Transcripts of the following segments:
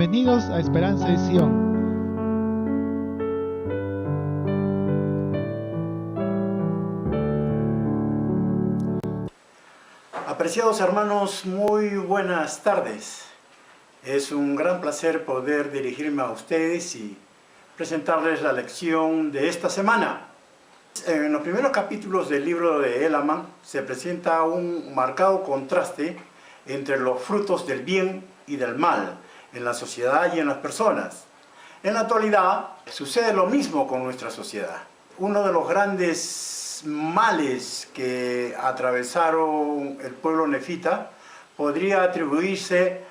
Bienvenidos a Esperanza de Sion. Apreciados hermanos, muy buenas tardes. Es un gran placer poder dirigirme a ustedes y presentarles la lección de esta semana. En los primeros capítulos del libro de Helaman se presenta un marcado contraste entre los frutos del bien y del mal en la sociedad y en las personas. En la actualidad sucede lo mismo con nuestra sociedad. Uno de los grandes males que atravesaron el pueblo nefita podría atribuirse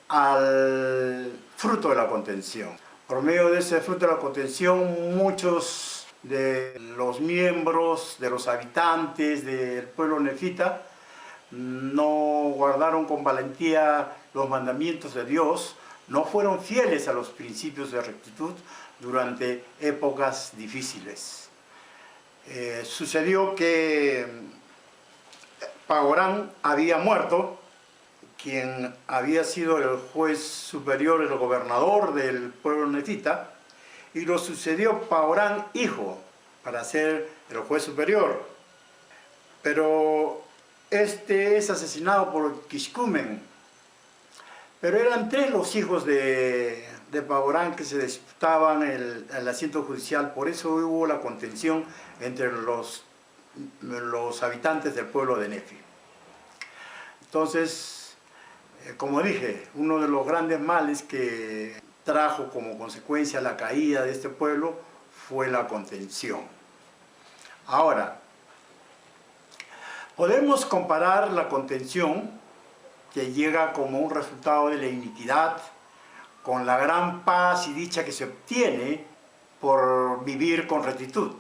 al fruto de la contención. Por medio de ese fruto de la contención, muchos de los miembros, de los habitantes del pueblo nefita, no guardaron con valentía los mandamientos de Dios, no fueron fieles a los principios de rectitud durante épocas difíciles. Sucedió que Pagorán había muerto, quien había sido el juez superior, el gobernador del pueblo nefita, y lo sucedió Pagorán hijo para ser el juez superior. Pero este es asesinado por Quiscumen. Pero eran tres los hijos de Pagorán que se disputaban el asiento judicial, por eso hubo la contención entre los habitantes del pueblo de Nefi. Entonces, como dije, uno de los grandes males que trajo como consecuencia la caída de este pueblo fue la contención. Ahora, podemos comparar la contención que llega como un resultado de la iniquidad con la gran paz y dicha que se obtiene por vivir con rectitud.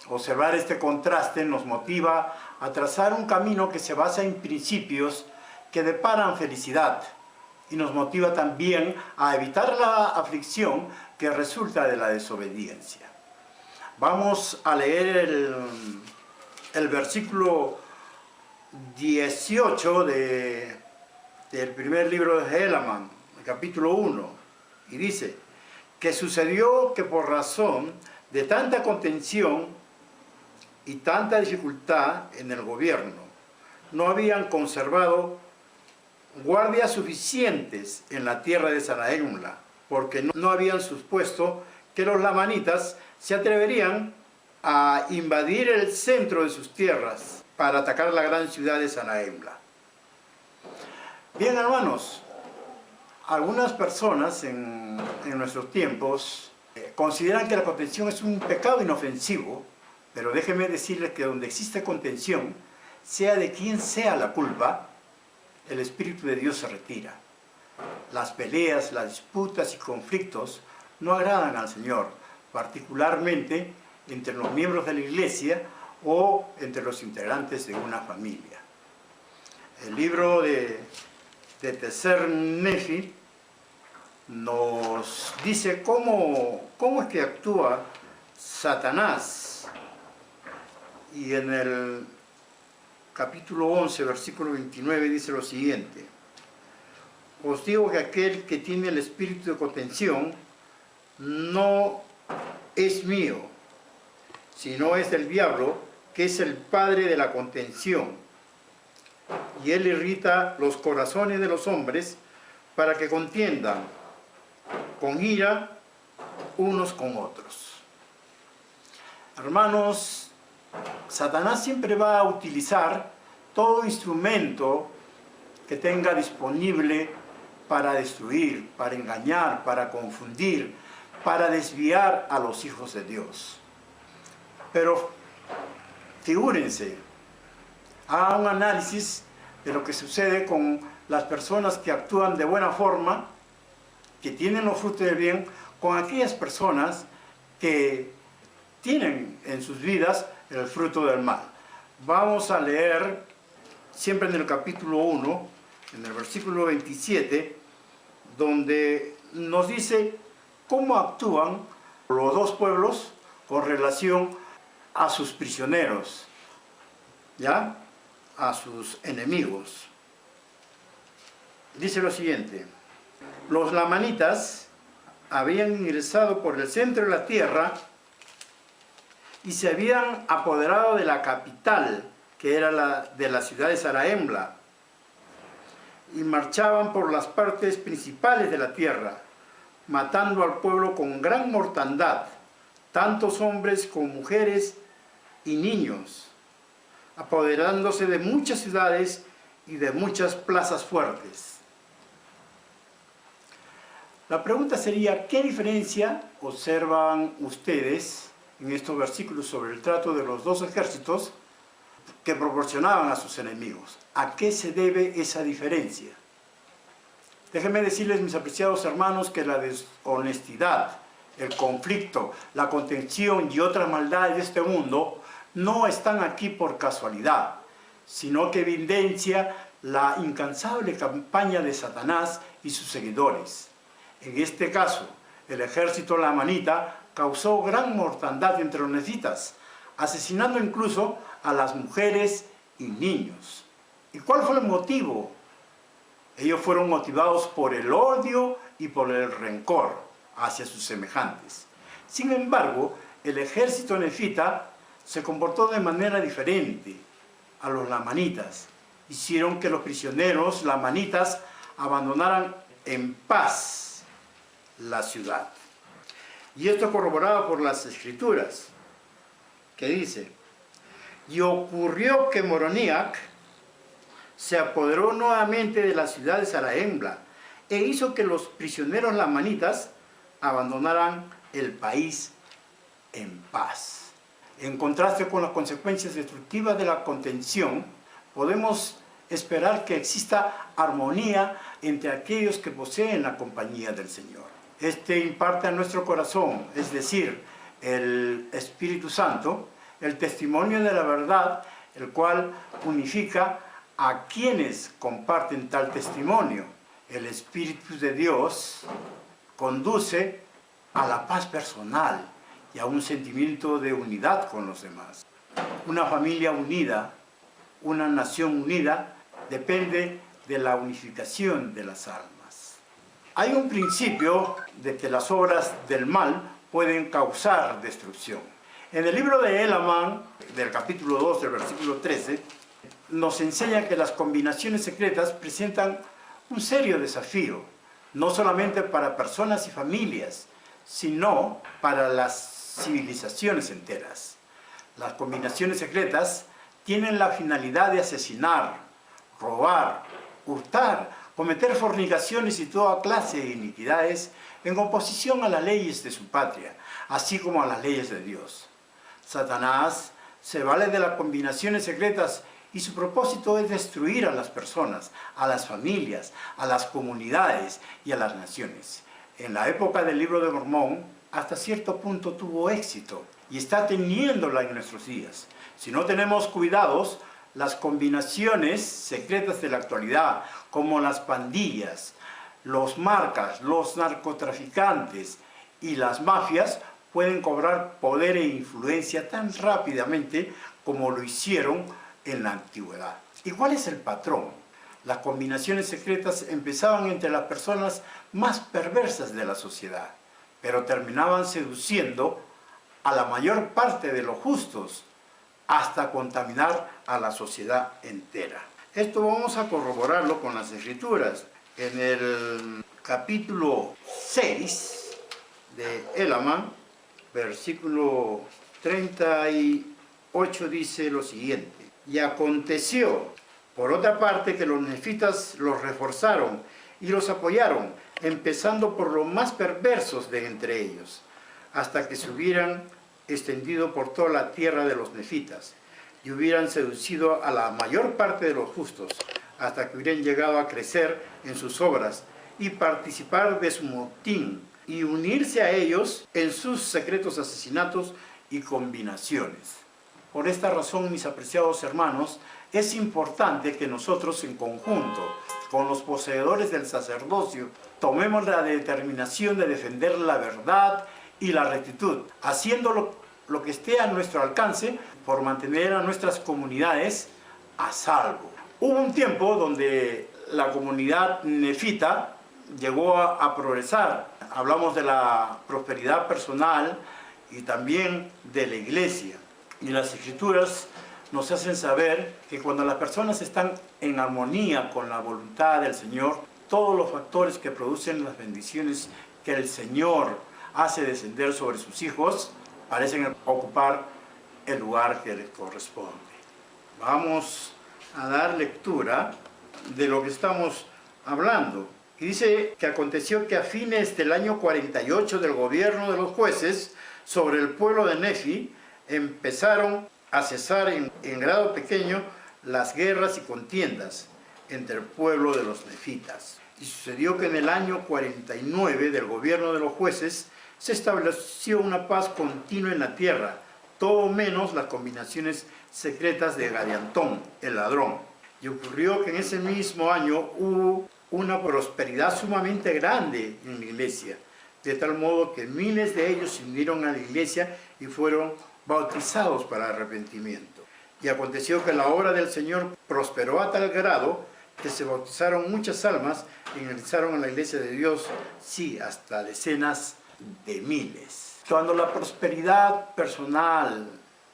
Observar este contraste nos motiva a trazar un camino que se basa en principios que deparan felicidad y nos motiva también a evitar la aflicción que resulta de la desobediencia. Vamos a leer el versículo 18 del primer libro de Helaman, el capítulo 1, y dice que sucedió que por razón de tanta contención y tanta dificultad en el gobierno, no habían conservado guardias suficientes en la tierra de Sanaémula, porque no habían supuesto que los lamanitas se atreverían a invadir el centro de sus tierras para atacar la gran ciudad de Sanaémula. Bien, hermanos, algunas personas en nuestros tiempos consideran que la contención es un pecado inofensivo, pero déjenme decirles que donde existe contención, sea de quien sea la culpa, el Espíritu de Dios se retira. Las peleas, las disputas y conflictos no agradan al Señor, particularmente entre los miembros de la iglesia o entre los integrantes de una familia. El libro de Teser Nefi nos dice cómo es que actúa Satanás. Y en el capítulo 11, versículo 29 dice lo siguiente: os digo que aquel que tiene el espíritu de contención no es mío, sino es del diablo, que es el padre de la contención. Y él irrita los corazones de los hombres para que contiendan con ira unos con otros. Hermanos, Satanás siempre va a utilizar todo instrumento que tenga disponible para destruir, para engañar, para confundir, para desviar a los hijos de Dios. Pero figúrense, hagan un análisis de lo que sucede con las personas que actúan de buena forma, que tienen los frutos del bien, con aquellas personas que tienen en sus vidas el fruto del mal. Vamos a leer siempre en el capítulo 1, en el versículo 27, donde nos dice cómo actúan los dos pueblos con relación a sus prisioneros, ¿ya? A sus enemigos. Dice lo siguiente: Los lamanitas habían ingresado por el centro de la tierra y se habían apoderado de la capital, que era de la ciudad de Zarahemla, y marchaban por las partes principales de la tierra, matando al pueblo con gran mortandad, tantos hombres como mujeres y niños, apoderándose de muchas ciudades y de muchas plazas fuertes. La pregunta sería, ¿qué diferencia observan ustedes en estos versículos sobre el trato de los dos ejércitos que proporcionaban a sus enemigos? ¿A qué se debe esa diferencia? Déjenme decirles, mis apreciados hermanos, que la deshonestidad, el conflicto, la contención y otras maldades de este mundo no están aquí por casualidad, sino que evidencia la incansable campaña de Satanás y sus seguidores. En este caso, el ejército lamanita causó gran mortandad entre los nefititas, asesinando incluso a las mujeres y niños. ¿Y cuál fue el motivo? Ellos fueron motivados por el odio y por el rencor hacia sus semejantes. Sin embargo, el ejército nefita se comportó de manera diferente a los lamanitas. Hicieron que los prisioneros lamanitas abandonaran en paz la ciudad. Y esto corroborado por las escrituras, que dice: y ocurrió que Moroníac se apoderó nuevamente de la ciudad de Zarahemla e hizo que los prisioneros lamanitas abandonaran el país en paz. En contraste con las consecuencias destructivas de la contención, podemos esperar que exista armonía entre aquellos que poseen la compañía del Señor. Este imparte a nuestro corazón, es decir, el Espíritu Santo, el testimonio de la verdad, el cual unifica a quienes comparten tal testimonio. El Espíritu de Dios conduce a la paz personal y a un sentimiento de unidad con los demás. Una familia unida, una nación unida, depende de la unificación de las almas. Hay un principio de que las obras del mal pueden causar destrucción. En el libro de Elamán, del capítulo 2, del versículo 13, nos enseña que las combinaciones secretas presentan un serio desafío, no solamente para personas y familias, sino para las civilizaciones enteras. Las combinaciones secretas tienen la finalidad de asesinar, robar, hurtar, cometer fornicaciones y toda clase de iniquidades en oposición a las leyes de su patria, así como a las leyes de Dios. Satanás se vale de las combinaciones secretas y su propósito es destruir a las personas, a las familias, a las comunidades y a las naciones. En la época del Libro de Mormón, hasta cierto punto tuvo éxito y está teniéndola en nuestros días. Si no tenemos cuidados, las combinaciones secretas de la actualidad, como las pandillas, los marcas, los narcotraficantes y las mafias, pueden cobrar poder e influencia tan rápidamente como lo hicieron en la antigüedad. ¿Y cuál es el patrón? Las combinaciones secretas empezaban entre las personas más perversas de la sociedad, pero terminaban seduciendo a la mayor parte de los justos, hasta contaminar a la sociedad entera. Esto vamos a corroborarlo con las escrituras. En el capítulo 6 de Elamán, versículo 38 dice lo siguiente: y aconteció, por otra parte, que los nefitas los reforzaron y los apoyaron, empezando por los más perversos de entre ellos, hasta que se hubieran extendido por toda la tierra de los nefitas, y hubieran seducido a la mayor parte de los justos, hasta que hubieran llegado a crecer en sus obras, y participar de su motín, y unirse a ellos en sus secretos asesinatos y combinaciones. Por esta razón, mis apreciados hermanos, es importante que nosotros en conjunto con los poseedores del sacerdocio tomemos la determinación de defender la verdad y la rectitud, haciendo lo que esté a nuestro alcance por mantener a nuestras comunidades a salvo. Hubo un tiempo donde la comunidad nefita llegó a progresar. Hablamos de la prosperidad personal y también de la iglesia. Y las Escrituras nos hacen saber que cuando las personas están en armonía con la voluntad del Señor, todos los factores que producen las bendiciones que el Señor hace descender sobre sus hijos parecen ocupar el lugar que les corresponde. Vamos a dar lectura de lo que estamos hablando. Y dice que aconteció que a fines del año 48 del gobierno de los jueces sobre el pueblo de Nefi empezaron a cesar en grado pequeño las guerras y contiendas entre el pueblo de los nefitas. Y sucedió que en el año 49 del gobierno de los jueces se estableció una paz continua en la tierra, todo menos las combinaciones secretas de Gadiantón, el ladrón. Y ocurrió que en ese mismo año hubo una prosperidad sumamente grande en la iglesia, de tal modo que miles de ellos se unieron a la iglesia y fueron bautizados para arrepentimiento. Y aconteció que la obra del Señor prosperó a tal grado que se bautizaron muchas almas y ingresaron a la iglesia de Dios, sí, hasta decenas de miles. Cuando la prosperidad personal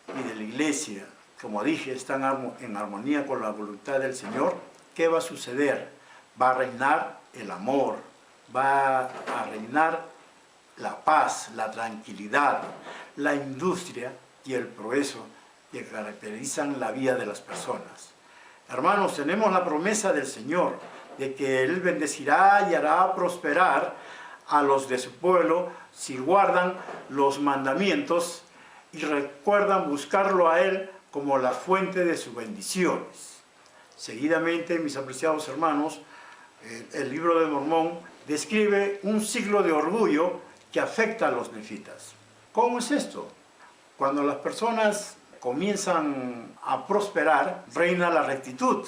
y de la iglesia, como dije, están en armonía con la voluntad del Señor, ¿qué va a suceder? Va a reinar el amor, va a reinar la paz, la tranquilidad, la industria y el progreso que caracterizan la vida de las personas. Hermanos, tenemos la promesa del Señor de que Él bendecirá y hará prosperar a los de su pueblo si guardan los mandamientos y recuerdan buscarlo a Él como la fuente de sus bendiciones. Seguidamente, mis apreciados hermanos, el libro de Mormón describe un ciclo de orgullo que afecta a los nefitas. ¿Cómo es esto? Cuando las personas comienzan a prosperar, reina la rectitud.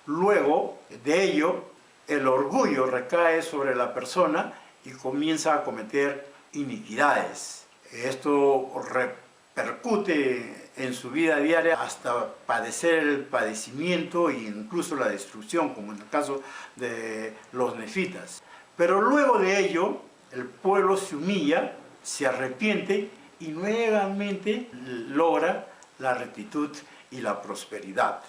Luego de ello, el orgullo recae sobre la persona y comienza a cometer iniquidades. Esto repercute en su vida diaria hasta padecer el padecimiento e incluso la destrucción, como en el caso de los nefitas. Pero luego de ello, el pueblo se humilla, se arrepiente y nuevamente logra la rectitud y la prosperidad.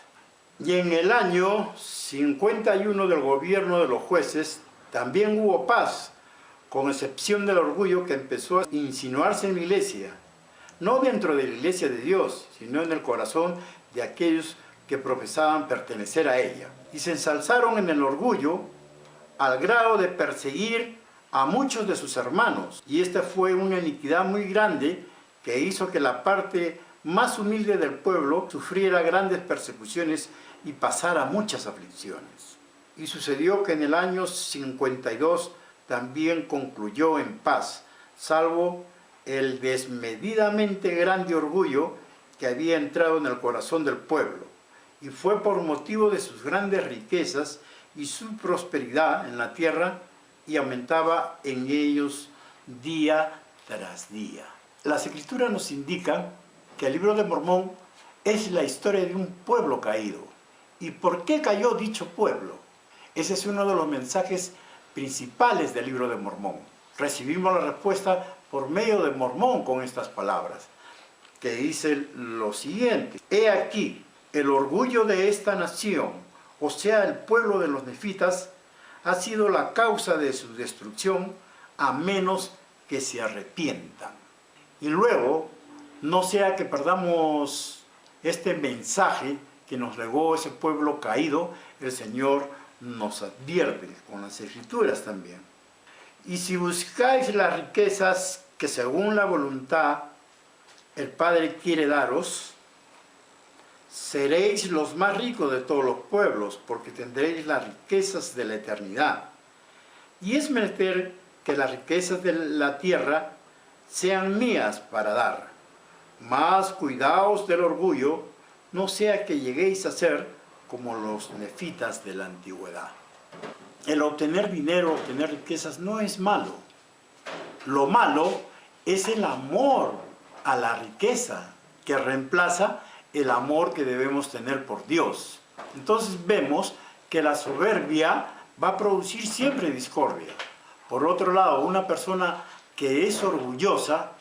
Y en el año 51 del gobierno de los jueces también hubo paz, con excepción del orgullo que empezó a insinuarse en la iglesia, no dentro de la iglesia de Dios, sino en el corazón de aquellos que profesaban pertenecer a ella. Y se ensalzaron en el orgullo al grado de perseguir a muchos de sus hermanos. Y esta fue una iniquidad muy grande que hizo que la parte más humilde del pueblo sufriera grandes persecuciones y pasara muchas aflicciones. Y sucedió que en el año 52 también concluyó en paz, salvo el desmedidamente grande orgullo que había entrado en el corazón del pueblo, y fue por motivo de sus grandes riquezas y su prosperidad en la tierra, y aumentaba en ellos día tras día. Las Escrituras nos indican que el libro de Mormón es la historia de un pueblo caído. ¿Y por qué cayó dicho pueblo? Ese es uno de los mensajes principales del libro de Mormón. Recibimos la respuesta por medio de Mormón con estas palabras, que dice lo siguiente: He aquí, el orgullo de esta nación, o sea, el pueblo de los nefitas, ha sido la causa de su destrucción, a menos que se arrepientan. Y luego, no sea que perdamos este mensaje que nos legó ese pueblo caído, el Señor nos advierte con las Escrituras también. Y si buscáis las riquezas que según la voluntad el Padre quiere daros, seréis los más ricos de todos los pueblos, porque tendréis las riquezas de la eternidad. Y es menester que las riquezas de la tierra sean mías para dar. Mas cuidaos del orgullo, no sea que lleguéis a ser como los nefitas de la antigüedad. El obtener dinero, obtener riquezas no es malo. Lo malo es el amor a la riqueza que reemplaza el amor que debemos tener por Dios. Entonces vemos que la soberbia va a producir siempre discordia. Por otro lado, una persona que es orgullosa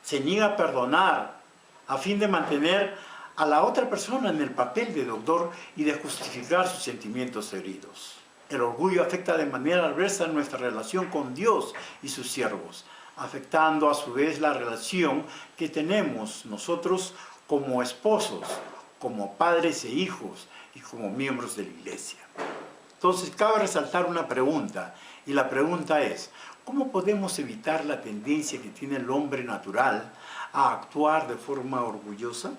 se niega a perdonar a fin de mantener a la otra persona en el papel de doctor y de justificar sus sentimientos heridos. El orgullo afecta de manera adversa nuestra relación con Dios y sus siervos, afectando a su vez la relación que tenemos nosotros como esposos, como padres e hijos y como miembros de la iglesia. Entonces cabe resaltar una pregunta, y la pregunta es: ¿cómo podemos evitar la tendencia que tiene el hombre natural a actuar de forma orgullosa?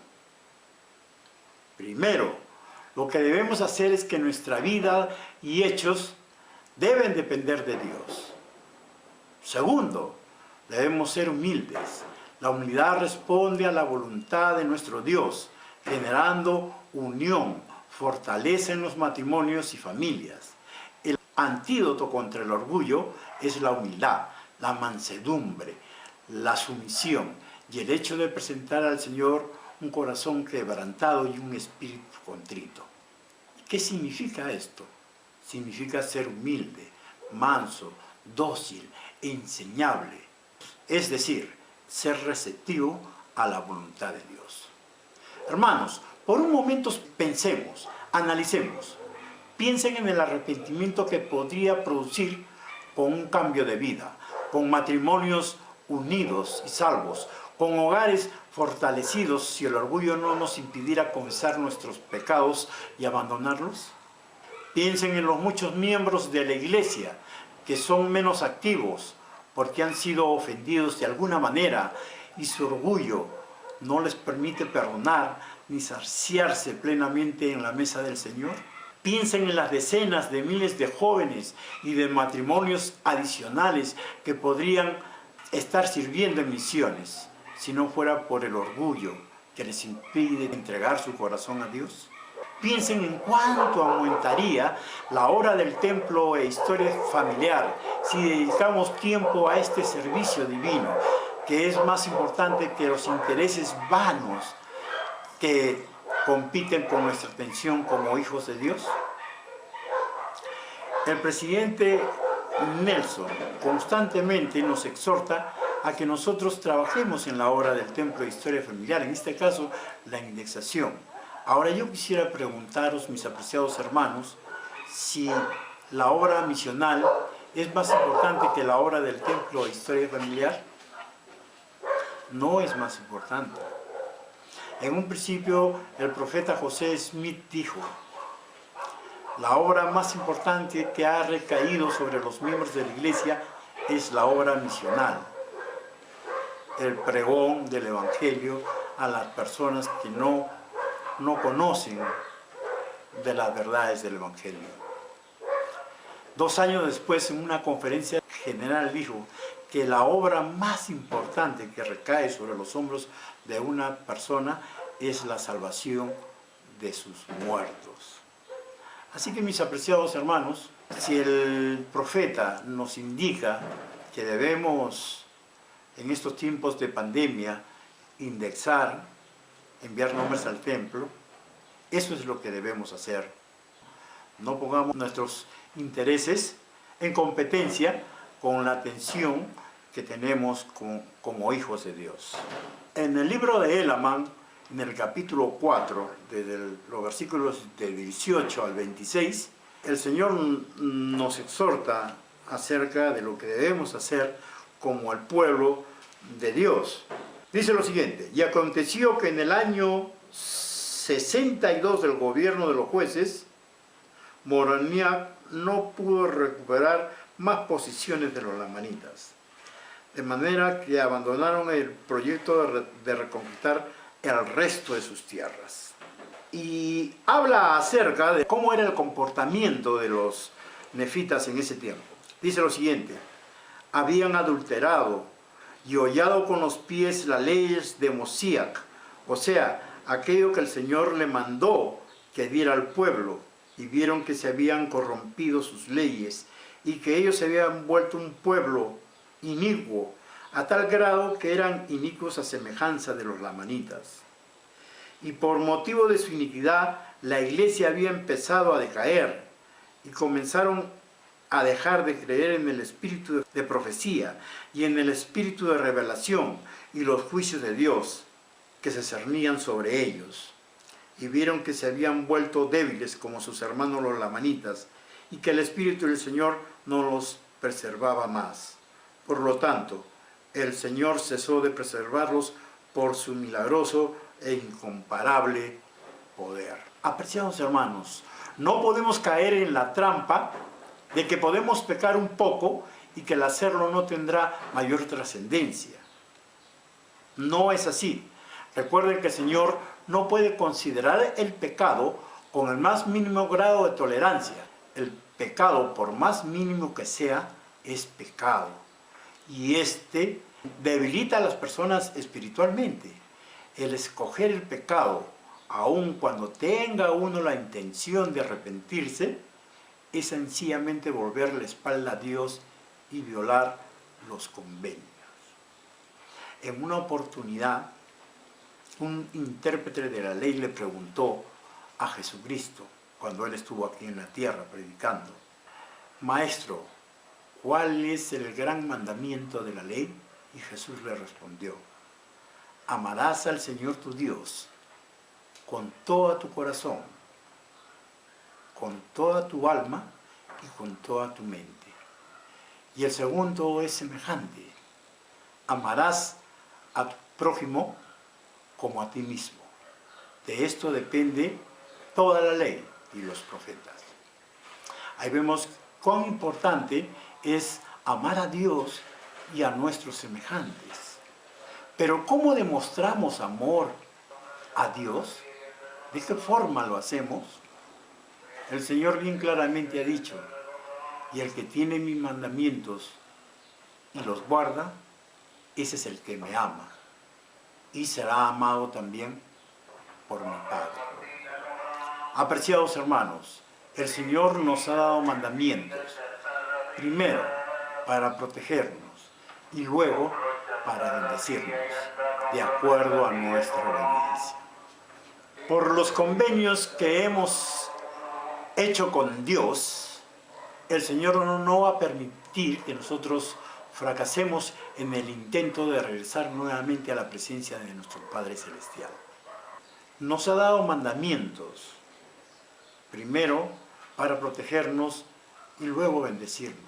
Primero, lo que debemos hacer es que nuestra vida y hechos deben depender de Dios. Segundo, debemos ser humildes. La humildad responde a la voluntad de nuestro Dios, generando unión, fortaleza en los matrimonios y familias. El antídoto contra el orgullo es la humildad, la mansedumbre, la sumisión y el hecho de presentar al Señor un corazón quebrantado y un espíritu contrito. ¿Qué significa esto? Significa ser humilde, manso, dócil e enseñable. Es decir, ser receptivo a la voluntad de Dios. Hermanos, por un momento pensemos, analicemos. Piensen en el arrepentimiento que podría producir con un cambio de vida, con matrimonios unidos y salvos, con hogares fortalecidos, si el orgullo no nos impidiera confesar nuestros pecados y abandonarlos. Piensen en los muchos miembros de la iglesia que son menos activos porque han sido ofendidos de alguna manera y su orgullo no les permite perdonar ni saciarse plenamente en la mesa del Señor. Piensen en las decenas de miles de jóvenes y de matrimonios adicionales que podrían estar sirviendo en misiones si no fuera por el orgullo que les impide entregar su corazón a Dios. Piensen en cuánto aumentaría la hora del templo e historia familiar si dedicamos tiempo a este servicio divino, que es más importante que los intereses vanos que compiten con nuestra atención como hijos de Dios. El presidente Nelson constantemente nos exhorta a que nosotros trabajemos en la obra del templo de historia familiar, en este caso la indexación. Ahora yo quisiera preguntaros, mis apreciados hermanos, si la obra misional es más importante que la obra del templo de historia familiar. No es más importante. En un principio el profeta José Smith dijo: la obra más importante que ha recaído sobre los miembros de la iglesia es la obra misional, el pregón del evangelio a las personas que no conocen de las verdades del evangelio. 2 años después, en una conferencia general, dijo que la obra más importante que recae sobre los hombros de una persona es la salvación de sus muertos. Así que, mis apreciados hermanos, si el profeta nos indica que debemos, en estos tiempos de pandemia, indexar, enviar nombres al templo, eso es lo que debemos hacer. No pongamos nuestros intereses en competencia con la atención que tenemos como hijos de Dios. En el libro de Helaman, en el capítulo 4, desde los versículos de 18 al 26, el Señor nos exhorta acerca de lo que debemos hacer como el pueblo de Dios. Dice lo siguiente: y aconteció que en el año 62 del gobierno de los jueces, Moroniac no pudo recuperar más posiciones de los lamanitas, de manera que abandonaron el proyecto de reconquistar el resto de sus tierras. Y habla acerca de cómo era el comportamiento de los nefitas en ese tiempo. Dice lo siguiente: habían adulterado y hollado con los pies las leyes de Mosiac, o sea, aquello que el Señor le mandó que diera al pueblo, y vieron que se habían corrompido sus leyes y que ellos se habían vuelto un pueblo inicuo, a tal grado que eran inicuos a semejanza de los lamanitas. Y por motivo de su iniquidad, la iglesia había empezado a decaer y comenzaron a dejar de creer en el espíritu de profecía y en el espíritu de revelación y los juicios de Dios que se cernían sobre ellos. Y vieron que se habían vuelto débiles como sus hermanos los lamanitas, y que el Espíritu del Señor no los preservaba más. Por lo tanto, el Señor cesó de preservarlos por su milagroso e incomparable poder. Apreciados hermanos, no podemos caer en la trampa de que podemos pecar un poco y que el hacerlo no tendrá mayor trascendencia. No es así. Recuerden que el Señor no puede considerar el pecado con el más mínimo grado de tolerancia. El pecado, por más mínimo que sea, es pecado. Y este debilita a las personas espiritualmente. El escoger el pecado, aun cuando tenga uno la intención de arrepentirse, es sencillamente volver la espalda a Dios y violar los convenios. En una oportunidad, un intérprete de la ley le preguntó a Jesucristo, cuando él estuvo aquí en la tierra predicando: Maestro, ¿cuál es el gran mandamiento de la ley? Y Jesús le respondió: amarás al Señor tu Dios con todo tu corazón, con toda tu alma y con toda tu mente. Y el segundo es semejante: amarás a tu prójimo como a ti mismo. De esto depende toda la ley y los profetas. Ahí vemos cuán importante es amar a Dios y a nuestros semejantes. Pero ¿cómo demostramos amor a Dios? ¿De qué forma lo hacemos? El Señor bien claramente ha dicho: y el que tiene mis mandamientos y los guarda, ese es el que me ama, y será amado también por mi Padre. Apreciados hermanos, el Señor nos ha dado mandamientos, primero para protegernos y luego para bendecirnos, de acuerdo a nuestra obediencia. Por los convenios que hemos hecho con Dios, el Señor no va a permitir que nosotros fracasemos en el intento de regresar nuevamente a la presencia de nuestro Padre Celestial. Nos ha dado mandamientos, primero para protegernos y luego bendecirnos.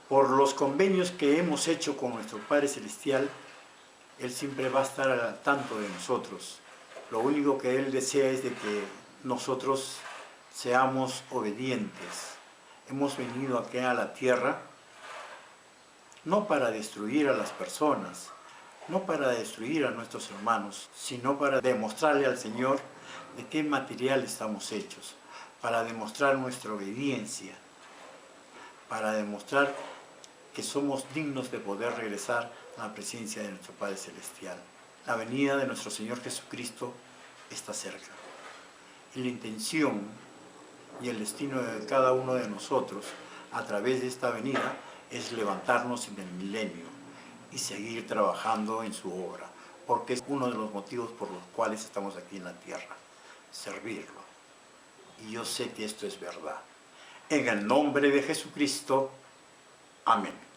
Por los convenios que hemos hecho con nuestro Padre Celestial, Él siempre va a estar al tanto de nosotros. Lo único que Él desea es de que nosotros seamos obedientes. Hemos venido aquí a la tierra no para destruir a las personas, no para destruir a nuestros hermanos, sino para demostrarle al Señor de qué material estamos hechos, para demostrar nuestra obediencia, para demostrar que somos dignos de poder regresar a la presencia de nuestro Padre Celestial. La venida de nuestro Señor Jesucristo está cerca. Y la intención y el destino de cada uno de nosotros a través de esta venida es levantarnos en el milenio y seguir trabajando en su obra, porque es uno de los motivos por los cuales estamos aquí en la tierra, servirlo. Y yo sé que esto es verdad. En el nombre de Jesucristo, amén.